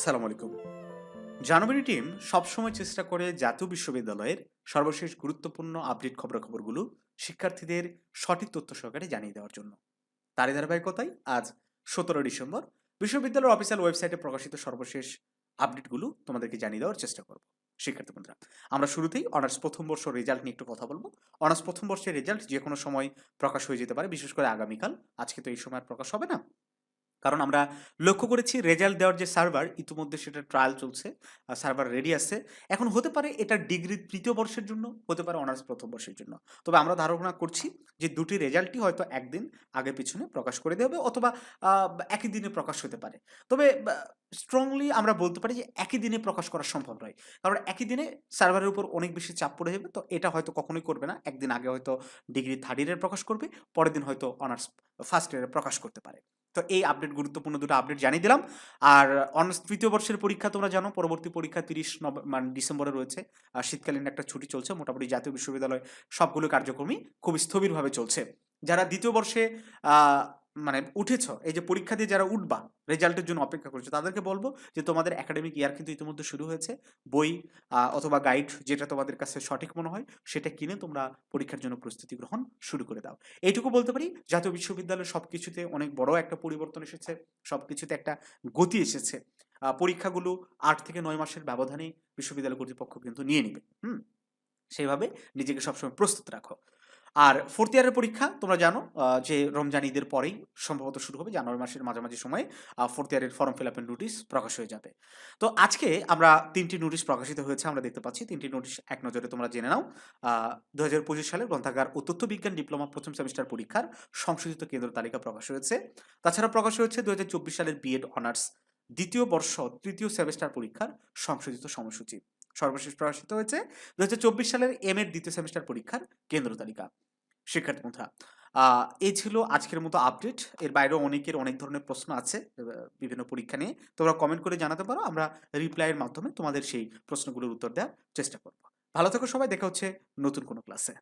আসসালামু আলাইকুম। জানুয়ারি টিম সবসময় চেষ্টা করে জাতীয় বিশ্ববিদ্যালয়ের সর্বশেষ গুরুত্বপূর্ণ আপডেট খবরাখবরগুলো শিক্ষার্থীদের সঠিক তথ্য সহকারে জানিয়ে দেওয়ার জন্য। তারই ধারাবাহিকতায় আজ 17 ডিসেম্বর বিশ্ববিদ্যালয়ের অফিসিয়াল ওয়েবসাইটে প্রকাশিত সর্বশেষ আপডেটগুলো তোমাদেরকে জানিয়ে দেওয়ার চেষ্টা করব। শিক্ষার্থী বন্ধুরা, আমরা শুরুতেই অনার্স প্রথম বর্ষ রেজাল্ট নিয়ে একটু কথা বলবো। অনার্স প্রথম বর্ষের রেজাল্ট যে কোনো সময় প্রকাশ হয়ে যেতে পারে, বিশেষ করে আগামীকাল। আজকে তো এই সময় আর প্রকাশ হবে না, কারণ আমরা লক্ষ্য করেছি রেজাল্ট দেওয়ার যে সার্ভার ইতিমধ্যে সেটা ট্রায়াল চলছে, সার্ভার রেডি আছে। এখন হতে পারে এটা ডিগ্রি তৃতীয় বর্ষের জন্য, হতে পারে অনার্স প্রথম বর্ষের জন্য। তবে আমরা ধারণা করছি যে দুটি রেজাল্টই হয়তো একদিন আগে পিছনে প্রকাশ করে দেবে, অথবা একই দিনে প্রকাশ হতে পারে। তবে স্ট্রংলি আমরা বলতে পারি যে একই দিনে প্রকাশ করা সম্ভব নয়, কারণ একই দিনে সার্ভারের উপর অনেক বেশি চাপ পড়ে যাবে। তো এটা হয়তো কখনোই করবে না। একদিন আগে হয়তো ডিগ্রি থার্ড ইয়ারের প্রকাশ করবে, পরের দিন হয়তো অনার্স ফার্স্ট ইয়ারের প্রকাশ করতে পারে। তো এই আপডেট, গুরুত্বপূর্ণ দুটো আপডেট জানিয়ে দিলাম। আর অনার্স তৃতীয় বর্ষের পরীক্ষা তোমরা জানো, পরবর্তী পরীক্ষা 30 ডিসেম্বরে রয়েছে। শীতকালীন একটা ছুটি চলছে, মোটামুটি জাতীয় বিশ্ববিদ্যালয় সবগুলো কার্যক্রমই খুব স্থবিরভাবে চলছে। যারা দ্বিতীয় বর্ষে মানে উঠেছ, এই যে পরীক্ষা দিয়ে যারা উঠবা, রেজাল্টের জন্য অপেক্ষা করছো, তাদেরকে বলবো যে তোমাদের একাডেমিক ইয়ার কিন্তু ইতিমধ্যে শুরু হয়েছে। বই অথবা গাইড, যেটা তোমাদের কাছে সঠিক মনে হয় সেটা কিনে তোমরা পরীক্ষার জন্য প্রস্তুতি গ্রহণ শুরু করে দাও। এইটুকু বলতে পারি, জাতীয় বিশ্ববিদ্যালয়ের সবকিছুতে অনেক বড় একটা পরিবর্তন এসেছে, সবকিছুতে একটা গতি এসেছে। পরীক্ষাগুলো 8 থেকে 9 মাসের ব্যবধানে বিশ্ববিদ্যালয় কর্তৃপক্ষ কিন্তু নিয়ে নেবে। সেইভাবে নিজেকে সবসময় প্রস্তুত রাখো। আর ফোর্থ ইয়ারের পরীক্ষা তোমরা জানো যে রমজান ঈদের পরেই সম্ভবত শুরু হবে, জানুয়ারি মাসের মাঝামাঝি সময়ে ফোর্থ ইয়ারের ফর্ম ফিল আপের নোটিশ প্রকাশ হয়ে যাবে। তো আজকে আমরা 3টি নোটিশ প্রকাশিত হয়েছে, আমরা দেখতে পাচ্ছি 3টি নোটিশ এক নজরে তোমরা জেনে নাও। 2025 সালের গ্রন্থাগার ও তথ্য বিজ্ঞান ডিপ্লোমা প্রথম সেমিস্টার পরীক্ষার সংশোধিত কেন্দ্র তালিকা প্রকাশ হয়েছে। তাছাড়া প্রকাশ হয়েছে 2024 সালের বিএড অনার্স দ্বিতীয় বর্ষ তৃতীয় সেমিস্টার পরীক্ষার সংশোধিত সময়সূচি। সর্বশেষ প্রকাশিত হয়েছে 2024 সালের এর দ্বিতীয় সেমিস্টার পরীক্ষার কেন্দ্র তালিকা। শিক্ষার্থী বন্ধুরা, এই ছিল আজকের মতো আপডেট। এর বাইরেও অনেকের অনেক ধরনের প্রশ্ন আছে বিভিন্ন পরীক্ষা নিয়ে। তোমরা কমেন্ট করে জানাতে পারো, আমরা রিপ্লাইয়ের মাধ্যমে তোমাদের সেই প্রশ্নগুলোর উত্তর দেওয়ার চেষ্টা করব। ভালো থেকো সবাই, দেখা হচ্ছে নতুন কোনো ক্লাসে।